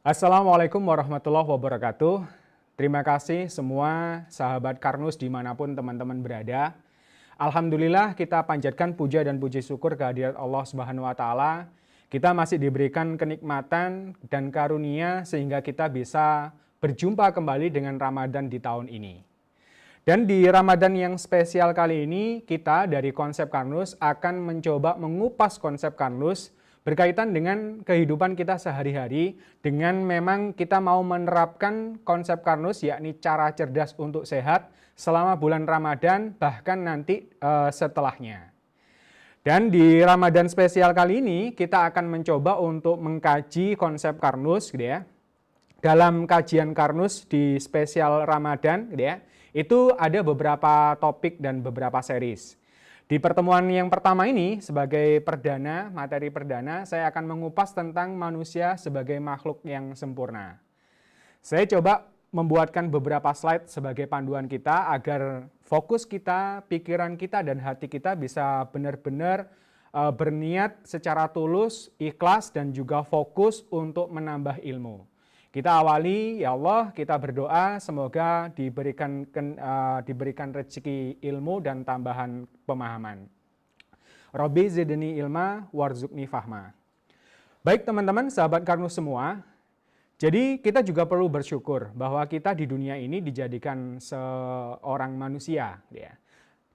Assalamualaikum warahmatullahi wabarakatuh. Terima kasih semua sahabat Karnus dimanapun teman-teman berada. Alhamdulillah kita panjatkan puja dan puji syukur kehadirat Allah Subhanahu wa Ta'ala. Kita masih diberikan kenikmatan dan karunia sehingga kita bisa berjumpa kembali dengan Ramadan di tahun ini. Dan di Ramadan yang spesial kali ini, kita dari Konsep Karnus akan mencoba mengupas konsep Karnus berkaitan dengan kehidupan kita sehari-hari, dengan memang kita mau menerapkan konsep Karnus, yakni cara cerdas untuk sehat selama bulan Ramadan, bahkan nanti setelahnya. Dan di Ramadan spesial kali ini, kita akan mencoba untuk mengkaji konsep Karnus, gitu ya. Dalam kajian Karnus di spesial Ramadan, gitu ya, itu ada beberapa topik dan beberapa series. Di pertemuan yang pertama ini, sebagai perdana, materi perdana, saya akan mengupas tentang manusia sebagai makhluk yang sempurna. Saya coba membuatkan beberapa slide sebagai panduan kita agar fokus kita, pikiran kita, dan hati kita bisa benar-benar berniat secara tulus, ikhlas, dan juga fokus untuk menambah ilmu. Kita awali, ya Allah, kita berdoa semoga diberikan rezeki ilmu dan tambahan pemahaman. Robbi zidni ilma warzuqni fahma. Baik teman-teman, sahabat Karnus semua, jadi kita juga perlu bersyukur bahwa kita di dunia ini dijadikan seorang manusia. Ya.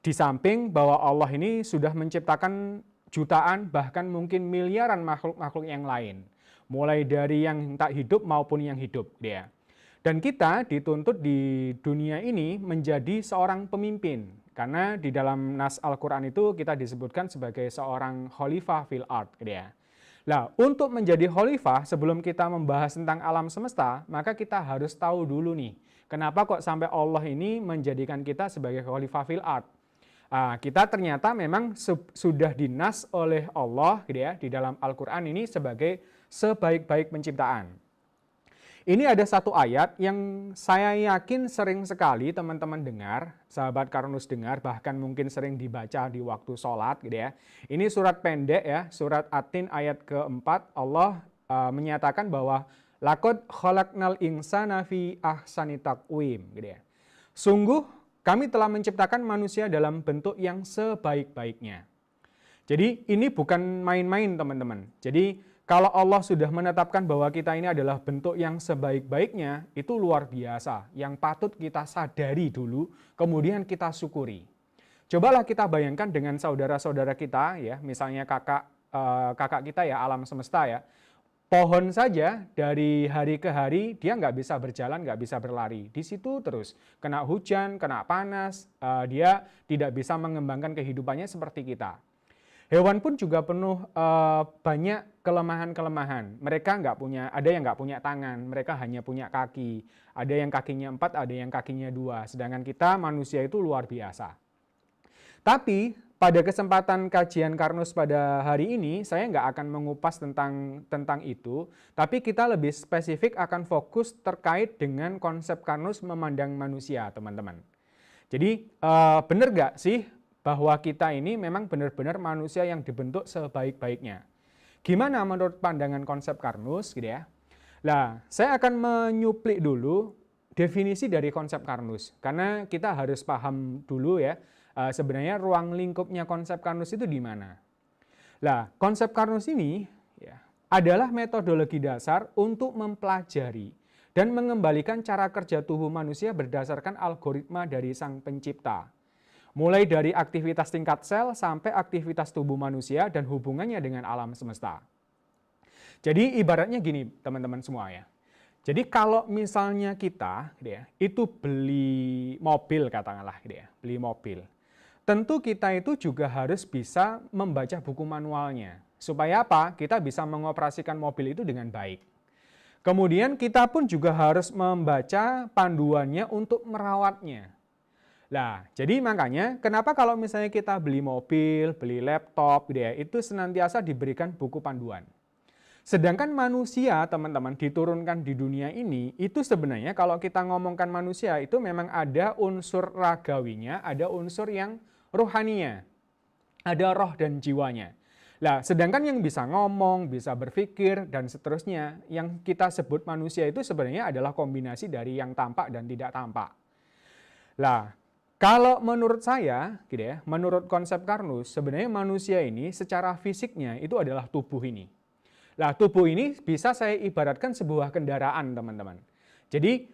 Di samping bahwa Allah ini sudah menciptakan jutaan, bahkan mungkin miliaran makhluk-makhluk yang lain. Mulai dari yang tak hidup maupun yang hidup. Ya. Dan kita dituntut di dunia ini menjadi seorang pemimpin. Karena di dalam nas Al-Quran itu kita disebutkan sebagai seorang khalifah fil ard. Ya. Nah, untuk menjadi khalifah, sebelum kita membahas tentang alam semesta, maka kita harus tahu dulu nih, kenapa kok sampai Allah ini menjadikan kita sebagai khalifah fil ard. Kita ternyata memang sudah dinas oleh Allah gitu ya, di dalam Al-Quran ini sebagai sebaik-baik penciptaan. Ini ada satu ayat yang saya yakin sering sekali teman-teman dengar, sahabat Karnus dengar, bahkan mungkin sering dibaca di waktu sholat gitu ya. Ini surat pendek ya, surat At-Tin ayat keempat, Allah menyatakan bahwa laqad khalaqnal insana fi ahsani taqwim gitu ya. Sungguh kami telah menciptakan manusia dalam bentuk yang sebaik-baiknya. Jadi ini bukan main-main teman-teman. Jadi kalau Allah sudah menetapkan bahwa kita ini adalah bentuk yang sebaik-baiknya, itu luar biasa. Yang patut kita sadari dulu, kemudian kita syukuri. Cobalah kita bayangkan dengan saudara-saudara kita, ya, misalnya kakak kita ya, alam semesta ya. Pohon saja dari hari ke hari dia nggak bisa berjalan, nggak bisa berlari. Di situ terus kena hujan, kena panas, dia tidak bisa mengembangkan kehidupannya seperti kita. Hewan pun juga penuh banyak kelemahan-kelemahan. Mereka ada yang nggak punya tangan, mereka hanya punya kaki. Ada yang kakinya 4, ada yang kakinya 2. Sedangkan kita manusia itu luar biasa. Tapi pada kesempatan kajian Karnus pada hari ini, saya nggak akan mengupas tentang itu, tapi kita lebih spesifik akan fokus terkait dengan konsep Karnus memandang manusia, teman-teman. Jadi benar nggak sih bahwa kita ini memang benar-benar manusia yang dibentuk sebaik-baiknya? Gimana menurut pandangan konsep Karnus, gitu ya? Nah, saya akan menyuplik dulu definisi dari konsep Karnus, karena kita harus paham dulu ya, sebenarnya ruang lingkupnya konsep Karnus itu di mana. Nah, konsep Karnus ini ya, adalah metodologi dasar untuk mempelajari dan mengembalikan cara kerja tubuh manusia berdasarkan algoritma dari sang pencipta. Mulai dari aktivitas tingkat sel sampai aktivitas tubuh manusia dan hubungannya dengan alam semesta. Jadi ibaratnya gini teman-teman semua ya. Jadi kalau misalnya kita gitu ya, itu beli mobil katakanlah gitu ya, beli mobil. Tentu kita itu juga harus bisa membaca buku manualnya. Supaya apa? Kita bisa mengoperasikan mobil itu dengan baik. Kemudian kita pun juga harus membaca panduannya untuk merawatnya. Nah, jadi makanya kenapa kalau misalnya kita beli mobil, beli laptop gitu ya, itu senantiasa diberikan buku panduan. Sedangkan manusia, teman-teman, diturunkan di dunia ini, itu sebenarnya kalau kita ngomongkan manusia, itu memang ada unsur ragawinya, ada unsur yang rohaninya, ada roh dan jiwanya. Lah, sedangkan yang bisa ngomong, bisa berpikir, dan seterusnya, yang kita sebut manusia itu sebenarnya adalah kombinasi dari yang tampak dan tidak tampak. Lah, kalau menurut saya, gitu ya, menurut konsep Karnus, sebenarnya manusia ini secara fisiknya itu adalah tubuh ini. Lah, tubuh ini bisa saya ibaratkan sebuah kendaraan, teman-teman. Jadi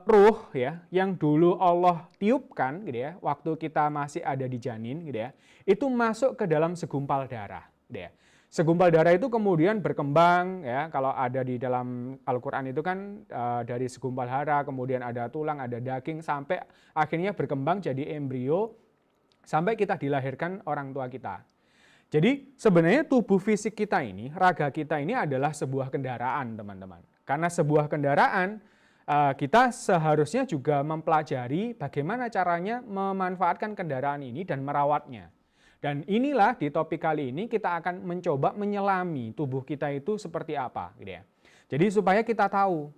ruh ya yang dulu Allah tiupkan gitu ya, waktu kita masih ada di janin gitu ya, itu masuk ke dalam segumpal darah gitu ya. Segumpal darah itu kemudian berkembang ya, kalau ada di dalam Al-Qur'an itu kan dari segumpal darah, kemudian ada tulang, ada daging sampai akhirnya berkembang jadi embrio sampai kita dilahirkan orang tua kita. Jadi sebenarnya tubuh fisik kita ini, raga kita ini adalah sebuah kendaraan, teman-teman. Karena sebuah kendaraan, kita seharusnya juga mempelajari bagaimana caranya memanfaatkan kendaraan ini dan merawatnya. Dan inilah di topik kali ini kita akan mencoba menyelami tubuh kita itu seperti apa, gitu ya. Jadi supaya kita tahu.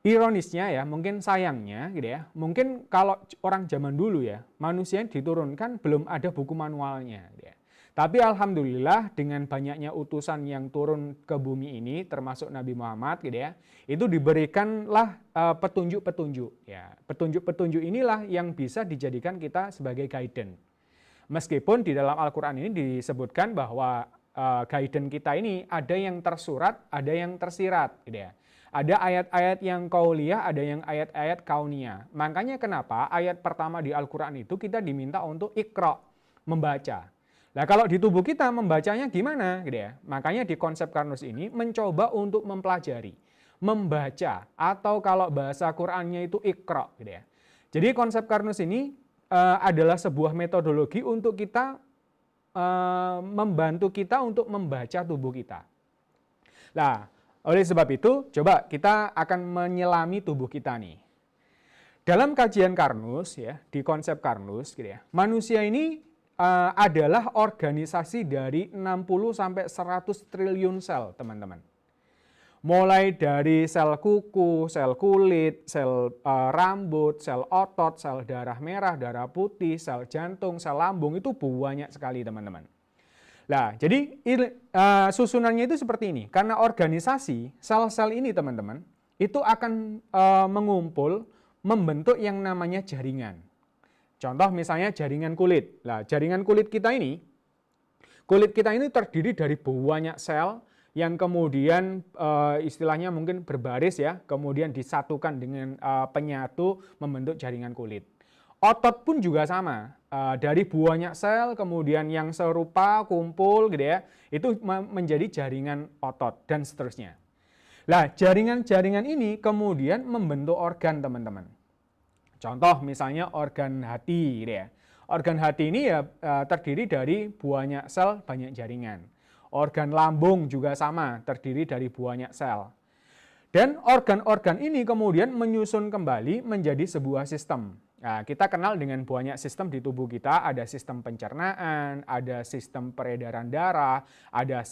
Ironisnya ya, mungkin sayangnya gitu ya, mungkin kalau orang zaman dulu ya, manusia yang diturunkan belum ada buku manualnya gitu ya. Tapi alhamdulillah dengan banyaknya utusan yang turun ke bumi ini, termasuk Nabi Muhammad gitu ya, itu diberikanlah petunjuk-petunjuk ya. Petunjuk-petunjuk inilah yang bisa dijadikan kita sebagai guidance. Meskipun di dalam Al-Qur'an ini disebutkan bahwa guidance kita ini ada yang tersurat, ada yang tersirat gitu ya. Ada ayat-ayat yang qauliyah, ada yang ayat-ayat kauniyah. Makanya kenapa ayat pertama di Al-Qur'an itu kita diminta untuk iqra, membaca. Nah, kalau di tubuh kita membacanya gimana gitu ya? Makanya di konsep Karnus ini mencoba untuk mempelajari, membaca, atau kalau bahasa Qur'annya itu iqra gitu ya. Jadi konsep Karnus ini adalah sebuah metodologi untuk kita membantu kita untuk membaca tubuh kita. Nah, oleh sebab itu, coba kita akan menyelami tubuh kita nih. Dalam kajian Karnus ya, di konsep Karnus gitu ya, manusia ini adalah organisasi dari 60 sampai 100 triliun sel, teman-teman. Mulai dari sel kuku, sel kulit, sel rambut, sel otot, sel darah merah, darah putih, sel jantung, sel lambung, itu banyak sekali, teman-teman. Nah, jadi susunannya itu seperti ini. Karena organisasi, sel-sel ini teman-teman, itu akan mengumpul, membentuk yang namanya jaringan. Contoh misalnya jaringan kulit. Nah, jaringan kulit kita ini terdiri dari banyak sel yang kemudian istilahnya mungkin berbaris ya, kemudian disatukan dengan penyatu membentuk jaringan kulit. Otot pun juga sama, dari banyak sel kemudian yang serupa kumpul gitu ya, itu menjadi jaringan otot dan seterusnya. Nah, jaringan-jaringan ini kemudian membentuk organ, teman-teman. Contoh misalnya organ hati gitu ya. Organ hati ini ya terdiri dari banyak sel, banyak jaringan. Organ lambung juga sama, terdiri dari banyak sel. Dan organ-organ ini kemudian menyusun kembali menjadi sebuah sistem. Nah, kita kenal dengan banyak sistem di tubuh kita, ada sistem pencernaan, ada sistem peredaran darah, ada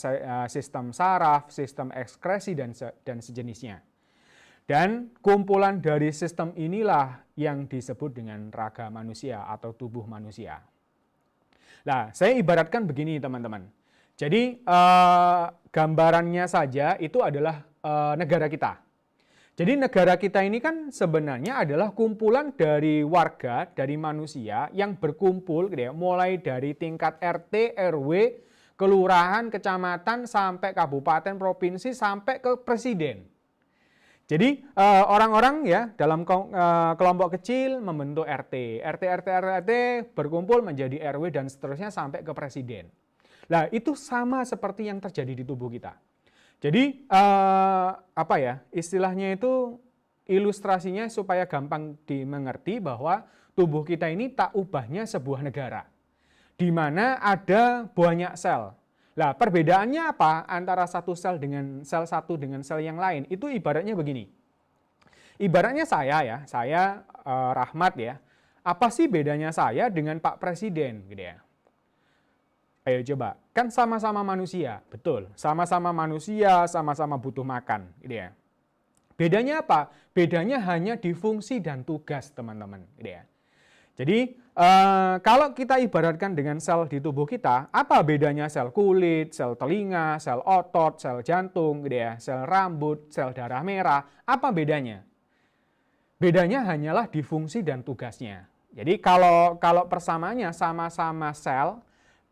sistem saraf, sistem ekskresi, dan sejenisnya. Dan kumpulan dari sistem inilah yang disebut dengan raga manusia atau tubuh manusia. Nah, saya ibaratkan begini teman-teman. Jadi gambarannya saja itu adalah negara kita. Jadi negara kita ini kan sebenarnya adalah kumpulan dari warga, dari manusia yang berkumpul gitu ya, mulai dari tingkat RT, RW, kelurahan, kecamatan, sampai kabupaten, provinsi, sampai ke presiden. Jadi orang-orang ya dalam kelompok kecil membentuk RT, RT berkumpul menjadi RW dan seterusnya sampai ke presiden. Nah, itu sama seperti yang terjadi di tubuh kita. Jadi istilahnya itu ilustrasinya supaya gampang dimengerti bahwa tubuh kita ini tak ubahnya sebuah negara di mana ada banyak sel. Nah, perbedaannya apa antara satu sel dengan sel yang lain? Itu ibaratnya begini. Ibaratnya saya Rahmat ya. Apa sih bedanya saya dengan Pak Presiden gitu ya? Ayo coba, kan sama-sama manusia, betul. Sama-sama manusia, sama-sama butuh makan, gitu ya. Bedanya apa? Bedanya hanya di fungsi dan tugas, teman-teman, gitu ya. Jadi kalau kita ibaratkan dengan sel di tubuh kita, apa bedanya sel kulit, sel telinga, sel otot, sel jantung, gitu ya, sel rambut, sel darah merah, apa bedanya? Bedanya hanyalah di fungsi dan tugasnya. Jadi kalau persamaannya sama-sama sel,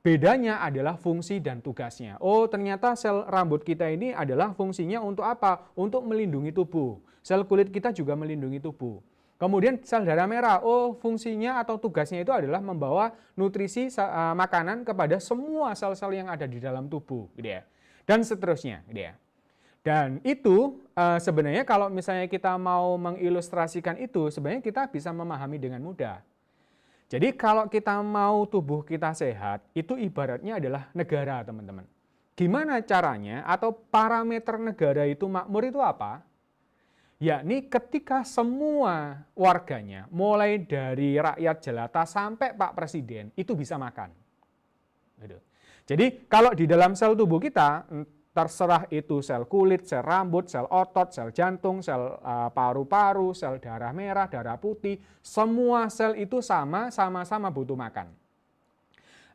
bedanya adalah fungsi dan tugasnya. Oh, ternyata sel rambut kita ini adalah fungsinya untuk apa? Untuk melindungi tubuh. Sel kulit kita juga melindungi tubuh. Kemudian sel darah merah, oh fungsinya atau tugasnya itu adalah membawa nutrisi makanan kepada semua sel-sel yang ada di dalam tubuh, gitu ya. Dan seterusnya, gitu ya. Dan itu sebenarnya kalau misalnya kita mau mengilustrasikan itu, sebenarnya kita bisa memahami dengan mudah. Jadi kalau kita mau tubuh kita sehat, itu ibaratnya adalah negara, teman-teman. Gimana caranya atau parameter negara itu makmur itu apa? Yakni ketika semua warganya, mulai dari rakyat jelata sampai Pak Presiden, itu bisa makan. Gitu. Jadi kalau di dalam sel tubuh kita, terserah itu sel kulit, sel rambut, sel otot, sel jantung, sel paru-paru, sel darah merah, darah putih, semua sel itu sama-sama butuh makan.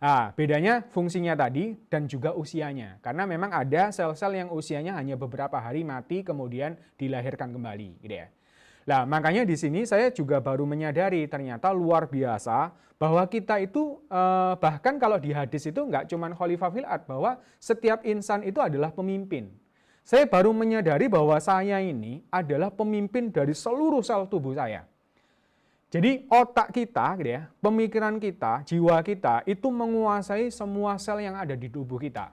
Nah, bedanya fungsinya tadi dan juga usianya. Karena memang ada sel-sel yang usianya hanya beberapa hari mati kemudian dilahirkan kembali, gitu ya. Nah, makanya di sini saya juga baru menyadari ternyata luar biasa bahwa kita itu bahkan kalau di hadis itu nggak cuma khalifah fil ard, bahwa setiap insan itu adalah pemimpin. Saya baru menyadari bahwa saya ini adalah pemimpin dari seluruh sel tubuh saya. Jadi otak kita, gitu ya, pemikiran kita, jiwa kita itu menguasai semua sel yang ada di tubuh kita.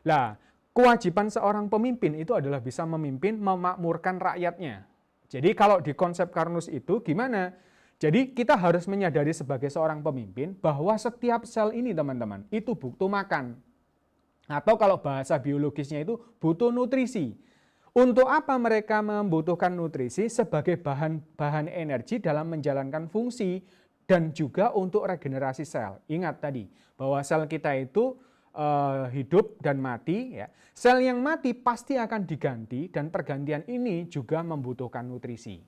Nah, kewajiban seorang pemimpin itu adalah bisa memimpin, memakmurkan rakyatnya. Jadi kalau di konsep Karnus itu gimana? Jadi kita harus menyadari sebagai seorang pemimpin bahwa setiap sel ini teman-teman itu butuh makan. Atau kalau bahasa biologisnya itu butuh nutrisi. Untuk apa mereka membutuhkan nutrisi? Sebagai bahan energi dalam menjalankan fungsi dan juga untuk regenerasi sel. Ingat tadi bahwa sel kita itu hidup dan mati. Ya. Sel yang mati pasti akan diganti dan pergantian ini juga membutuhkan nutrisi.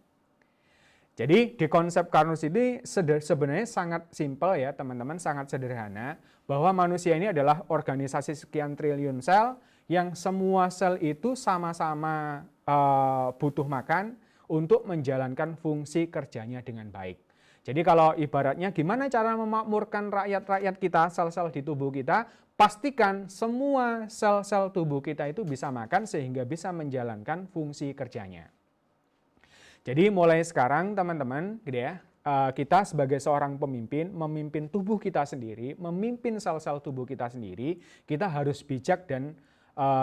Jadi di konsep Karnus ini sebenarnya sangat simpel ya teman-teman, sangat sederhana bahwa manusia ini adalah organisasi sekian triliun sel yang semua sel itu sama-sama butuh makan untuk menjalankan fungsi kerjanya dengan baik. Jadi kalau ibaratnya gimana cara memakmurkan rakyat-rakyat kita, sel-sel di tubuh kita, pastikan semua sel-sel tubuh kita itu bisa makan sehingga bisa menjalankan fungsi kerjanya. Jadi mulai sekarang teman-teman, gitu ya, kita sebagai seorang pemimpin, memimpin tubuh kita sendiri, memimpin sel-sel tubuh kita sendiri, kita harus bijak dan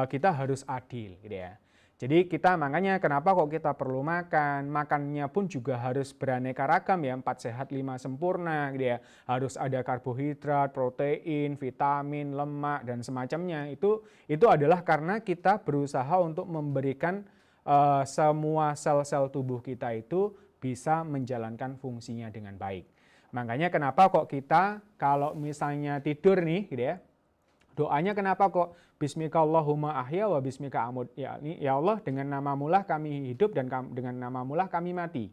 kita harus adil, gitu ya. Jadi kita makanya kenapa kok kita perlu makan, makannya pun juga harus beraneka ragam ya, 4 sehat 5 sempurna, gitu ya. Harus ada karbohidrat, protein, vitamin, lemak dan semacamnya. Itu adalah karena kita berusaha untuk memberikan semua sel-sel tubuh kita itu bisa menjalankan fungsinya dengan baik. Makanya kenapa kok kita kalau misalnya tidur nih, gitu ya, doanya kenapa kok Bismika Allahumma ahya wa bismika amut. Ya Allah, dengan namamu lah kami hidup dan dengan namamu lah kami mati.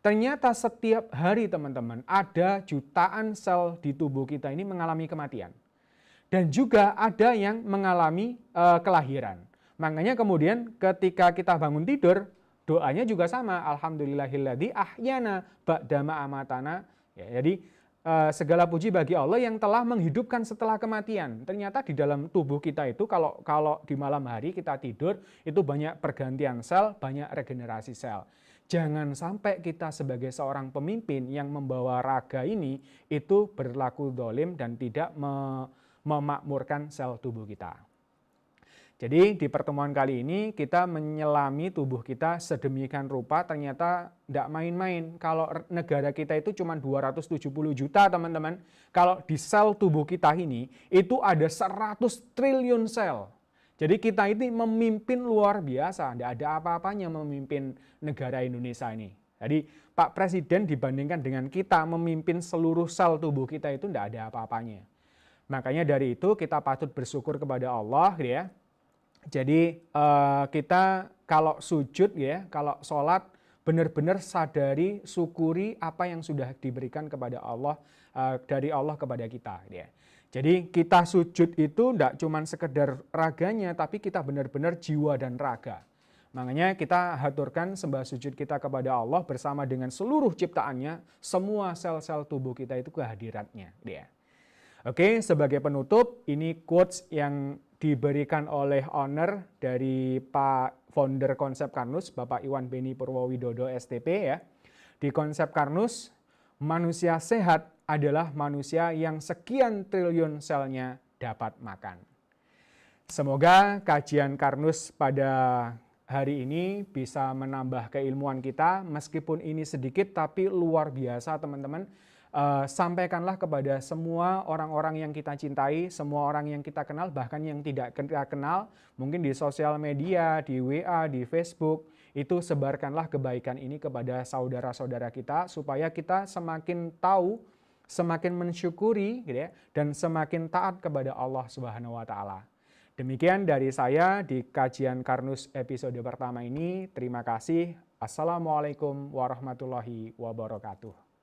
Ternyata setiap hari teman-teman ada jutaan sel di tubuh kita ini mengalami kematian. Dan juga ada yang mengalami kelahiran. Makanya kemudian ketika kita bangun tidur, doanya juga sama. Alhamdulillahilladzi ahyana ba'dama amatana. Ya, jadi segala puji bagi Allah yang telah menghidupkan setelah kematian. Ternyata di dalam tubuh kita itu kalau di malam hari kita tidur, itu banyak pergantian sel, banyak regenerasi sel. Jangan sampai kita sebagai seorang pemimpin yang membawa raga ini itu berlaku dolim dan tidak memakmurkan sel tubuh kita. Jadi di pertemuan kali ini kita menyelami tubuh kita sedemikian rupa, ternyata tidak main-main. Kalau negara kita itu cuma 270 juta teman-teman, kalau di sel tubuh kita ini itu ada 100 triliun sel. Jadi kita ini memimpin luar biasa, tidak ada apa-apanya memimpin negara Indonesia ini. Jadi Pak Presiden dibandingkan dengan kita memimpin seluruh sel tubuh kita itu tidak ada apa-apanya. Makanya dari itu kita patut bersyukur kepada Allah, gitu ya. Jadi kita kalau sujud ya, kalau sholat benar-benar sadari, syukuri apa yang sudah diberikan kepada Allah, dari Allah kepada kita. Ya. Jadi kita sujud itu tidak cuma sekedar raganya, tapi kita benar-benar jiwa dan raga. Makanya kita haturkan sembah sujud kita kepada Allah bersama dengan seluruh ciptaannya, semua sel-sel tubuh kita itu kehadiratnya. Ya. Oke, sebagai penutup, ini quotes yang diberikan oleh owner dari Pak founder Konsep Karnus, Bapak Iwan Beni Purwowidodo STP ya. Di Konsep Karnus, manusia sehat adalah manusia yang sekian triliun selnya dapat makan. Semoga kajian Karnus pada hari ini bisa menambah keilmuan kita, meskipun ini sedikit tapi luar biasa teman-teman. Sampaikanlah kepada semua orang-orang yang kita cintai, semua orang yang kita kenal, bahkan yang tidak kita kenal, mungkin di sosial media, di WA, di Facebook, itu sebarkanlah kebaikan ini kepada saudara-saudara kita, supaya kita semakin tahu, semakin mensyukuri, gitu ya, dan semakin taat kepada Allah Subhanahu wa Ta'ala. Demikian dari saya di kajian Karnus episode pertama ini. Terima kasih. Assalamualaikum warahmatullahi wabarakatuh.